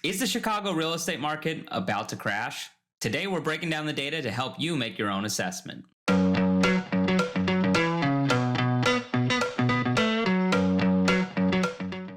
Is the Chicago real estate market about to crash? Today, we're breaking down the data to help you make your own assessment.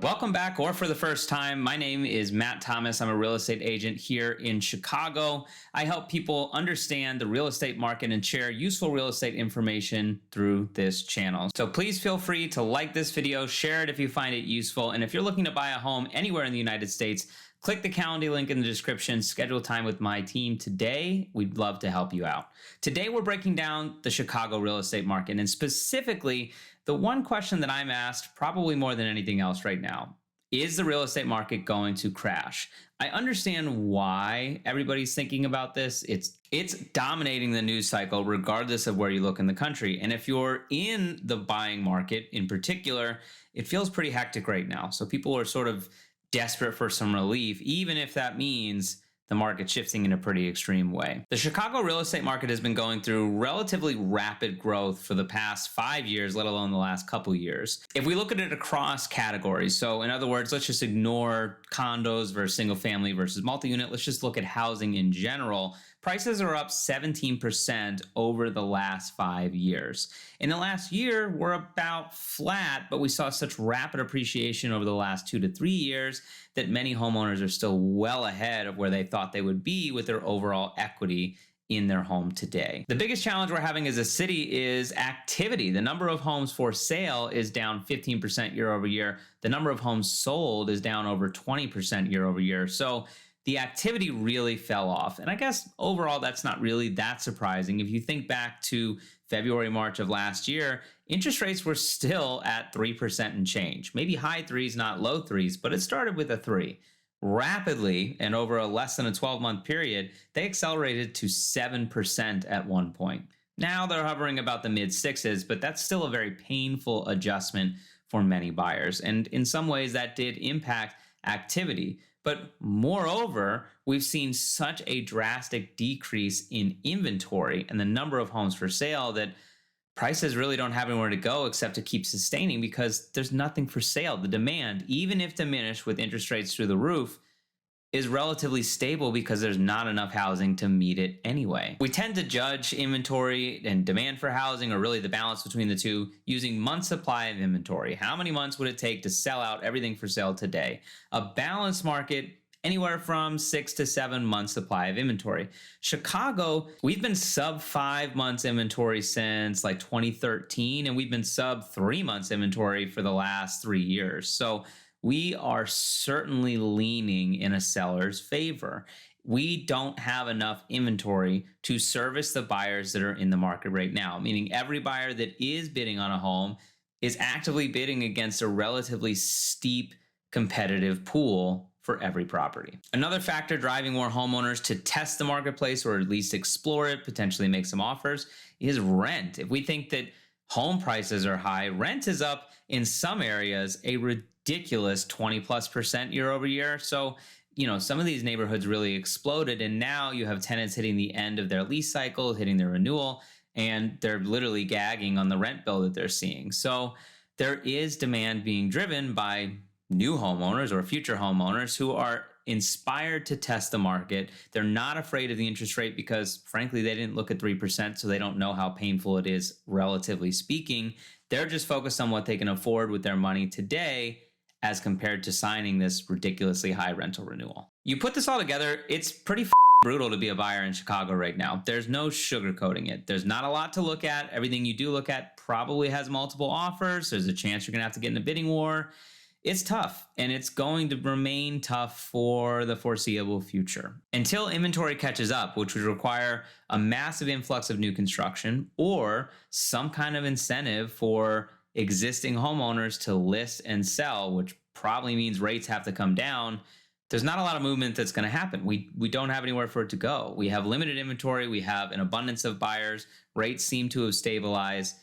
Welcome back, or for the first time, my name is Matt Thomas. I'm a real estate agent here in Chicago. I help people understand the real estate market and share useful real estate information through this channel. So please feel free to like this video, share it if you find it useful, and if you're looking to buy a home anywhere in the United States, click the Calendly link in the description, schedule time with my team today. We'd love to help you out. Today, we're breaking down the Chicago real estate market, and specifically, the one question that I'm asked probably more than anything else right now: is the real estate market going to crash? I understand why everybody's thinking about this. It's dominating the news cycle regardless of where you look in the country. And if you're in the buying market in particular, it feels pretty hectic right now. So people are sort of desperate for some relief, even if that means the market shifting in a pretty extreme way. The Chicago real estate market has been going through relatively rapid growth for the past 5 years, let alone the last couple years. If we look at it across categories, so in other words, let's just ignore condos versus single family versus multi-unit. Let's just look at housing in general. Prices are up 17% over the last 5 years. In the last year, we're about flat, but we saw such rapid appreciation over the last 2 to 3 years that many homeowners are still well ahead of where they thought they would be with their overall equity in their home today. The biggest challenge we're having as a city is activity. The number of homes for sale is down 15% year over year. The number of homes sold is down over 20% year over year. So the activity really fell off. And I guess overall, that's not really that surprising. If you think back to February, March of last year, interest rates were still at 3% and change, maybe high threes, not low threes, but it started with a 3. Rapidly, and over a less than a 12-month period, they accelerated to 7% at one point. Now they're hovering about the mid sixes, but that's still a very painful adjustment for many buyers. And in some ways, that did impact activity. But moreover, we've seen such a drastic decrease in inventory and the number of homes for sale that prices really don't have anywhere to go except to keep sustaining because there's nothing for sale. The demand, even if diminished with interest rates through the roof, is relatively stable because there's not enough housing to meet it anyway. We tend to judge inventory and demand for housing, or really the balance between the two, using months supply of inventory. How many months would it take to sell out everything for sale today? A balanced market, anywhere from 6 to 7 months supply of inventory. Chicago, we've been sub 5 months inventory since like 2013, and we've been sub 3 months inventory for the last 3 years. So we are certainly leaning in a seller's favor. We don't have enough inventory to service the buyers that are in the market right now, meaning every buyer that is bidding on a home is actively bidding against a relatively steep competitive pool for every property. Another factor driving more homeowners to test the marketplace or at least explore it, potentially make some offers, is rent. If we think that home prices are high, rent is up in some areas a ridiculous 20+% year over year. So, some of these neighborhoods really exploded, and now you have tenants hitting the end of their lease cycle, hitting their renewal, and they're literally gagging on the rent bill that they're seeing. So there is demand being driven by new homeowners or future homeowners who are inspired to test the market. They're not afraid of the interest rate because, frankly, they didn't look at 3%, so they don't know how painful it is, relatively speaking. They're just focused on what they can afford with their money today as compared to signing this ridiculously high rental renewal. You put this all together, it's pretty brutal to be a buyer in Chicago right now. There's no sugarcoating it. There's not a lot to look at. Everything you do look at probably has multiple offers. There's a chance you're going to have to get in a bidding war. It's tough, and it's going to remain tough for the foreseeable future until inventory catches up, which would require a massive influx of new construction or some kind of incentive for existing homeowners to list and sell, which probably means rates have to come down. There's not a lot of movement that's going to happen. We don't have anywhere for it to go. We have limited inventory. We have an abundance of buyers. Rates seem to have stabilized.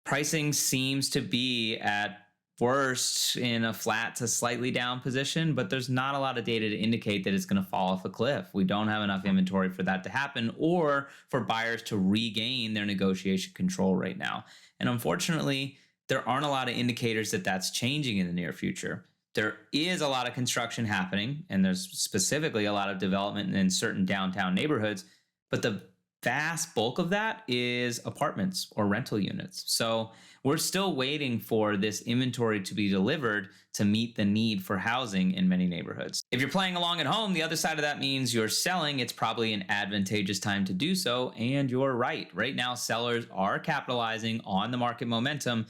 Pricing seems to be at worst in a flat to slightly down position, but there's not a lot of data to indicate that it's going to fall off a cliff. We don't have enough inventory for that to happen or for buyers to regain their negotiation control right now. And unfortunately, there aren't a lot of indicators that that's changing in the near future. There is a lot of construction happening, and there's specifically a lot of development in certain downtown neighborhoods, but the vast bulk of that is apartments or rental units. So we're still waiting for this inventory to be delivered to meet the need for housing in many neighborhoods. If you're playing along at home, the other side of that means you're selling. It's probably an advantageous time to do so. And you're right. Right now, sellers are capitalizing on the market momentum.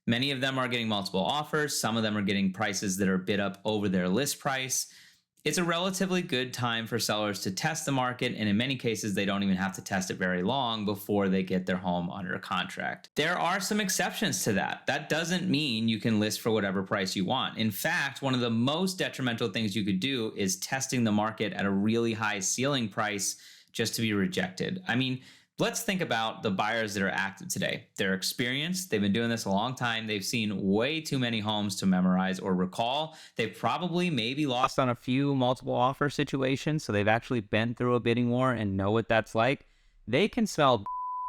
Many of them are getting multiple offers. Some of them are getting prices that are bid up over their list price. It's a relatively good time for sellers to test the market, and in many cases, they don't even have to test it very long before they get their home under contract. There are some exceptions to that. That doesn't mean you can list for whatever price you want. In fact, one of the most detrimental things you could do is testing the market at a really high ceiling price just to be rejected. I mean, let's think about the buyers that are active today. They're experienced. They've been doing this a long time. They've seen way too many homes to memorize or recall. They've probably maybe lost on a few multiple offer situations, so they've actually been through a bidding war and know what that's like. They can smell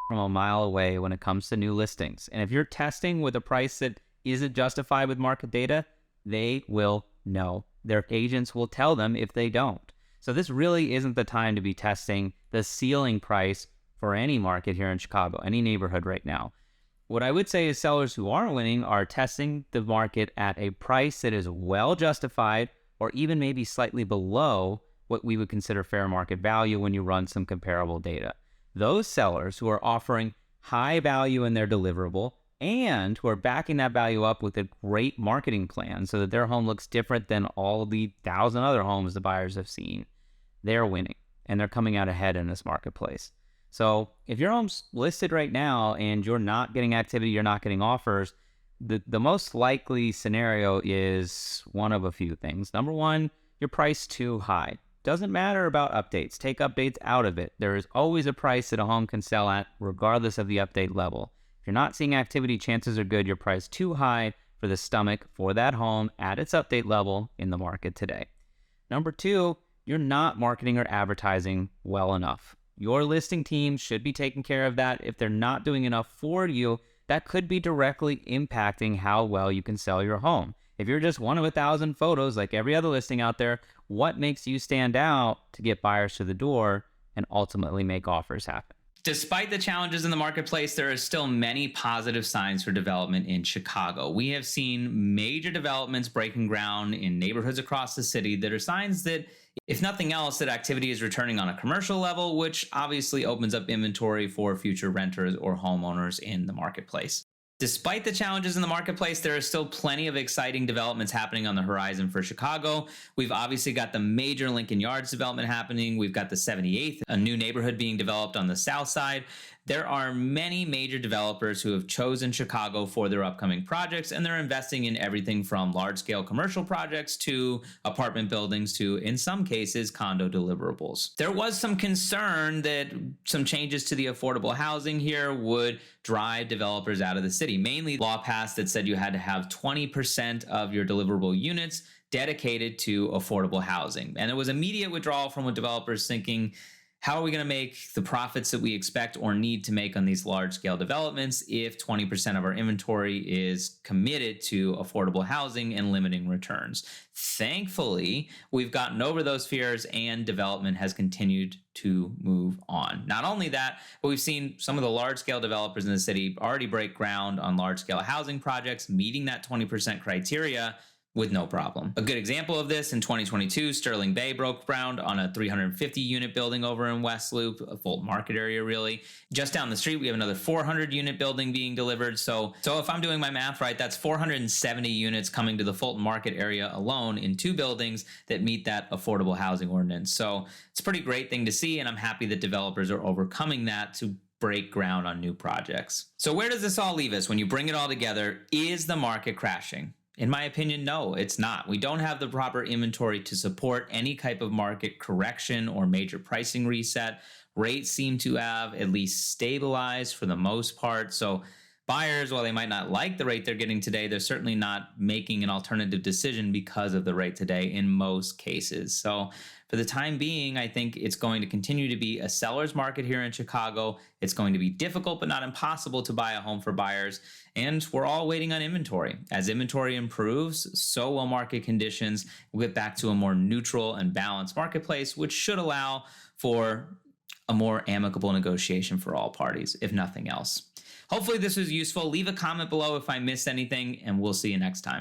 from a mile away when it comes to new listings. And if you're testing with a price that isn't justified with market data, they will know. Their agents will tell them if they don't. So this really isn't the time to be testing the ceiling price for any market here in Chicago, any neighborhood right now. What I would say is sellers who are winning are testing the market at a price that is well justified or even maybe slightly below what we would consider fair market value when you run some comparable data. Those sellers who are offering high value in their deliverable and who are backing that value up with a great marketing plan so that their home looks different than all the 1,000 other homes the buyers have seen, they're winning and they're coming out ahead in this marketplace. So if your home's listed right now and you're not getting activity, you're not getting offers, the most likely scenario is one of a few things. Number one, you're priced too high. Doesn't matter about updates. Take updates out of it. There is always a price that a home can sell at regardless of the update level. If you're not seeing activity, chances are good you're priced too high for the stomach for that home at its update level in the market today. Number two, you're not marketing or advertising well enough. Your listing team should be taking care of that. If they're not doing enough for you, that could be directly impacting how well you can sell your home. If you're just one of 1,000 photos like every other listing out there, what makes you stand out to get buyers to the door and ultimately make offers happen? Despite the challenges in the marketplace, there are still many positive signs for development in Chicago. We have seen major developments breaking ground in neighborhoods across the city that are signs that, if nothing else, that activity is returning on a commercial level, which obviously opens up inventory for future renters or homeowners in the marketplace. Despite the challenges in the marketplace, there are still plenty of exciting developments happening on the horizon for Chicago. We've obviously got the major Lincoln Yards development happening. We've got the 78th, a new neighborhood being developed on the south side. There are many major developers who have chosen Chicago for their upcoming projects, and they're investing in everything from large-scale commercial projects to apartment buildings to, in some cases, condo deliverables. There was some concern that some changes to the affordable housing here would drive developers out of the city. Mainly, law passed that said you had to have 20% of your deliverable units dedicated to affordable housing. And there was immediate withdrawal from developers thinking, how are we going to make the profits that we expect or need to make on these large-scale developments if 20% of our inventory is committed to affordable housing and limiting returns? Thankfully, we've gotten over those fears and development has continued to move on. Not only that, but we've seen some of the large-scale developers in the city already break ground on large-scale housing projects, meeting that 20% criteria with no problem. A good example of this, in 2022, Sterling Bay broke ground on a 350-unit building over in West Loop, a Fulton Market area, really. Just down the street, we have another 400-unit building being delivered. So if I'm doing my math right, that's 470 units coming to the Fulton Market area alone in two buildings that meet that affordable housing ordinance. So it's a pretty great thing to see, and I'm happy that developers are overcoming that to break ground on new projects. So where does this all leave us when you bring it all together? Is the market crashing? In my opinion, no, it's not. We don't have the proper inventory to support any type of market correction or major pricing reset. Rates seem to have at least stabilized for the most part. So Buyers, while they might not like the rate they're getting today, they're certainly not making an alternative decision because of the rate today in most cases. So, for the time being, I think it's going to continue to be a seller's market here in Chicago. It's going to be difficult, but not impossible to buy a home for buyers. And we're all waiting on inventory. As inventory improves, so will market conditions. We'll get back to a more neutral and balanced marketplace, which should allow for a more amicable negotiation for all parties, if nothing else. Hopefully this was useful. Leave a comment below if I missed anything, and we'll see you next time.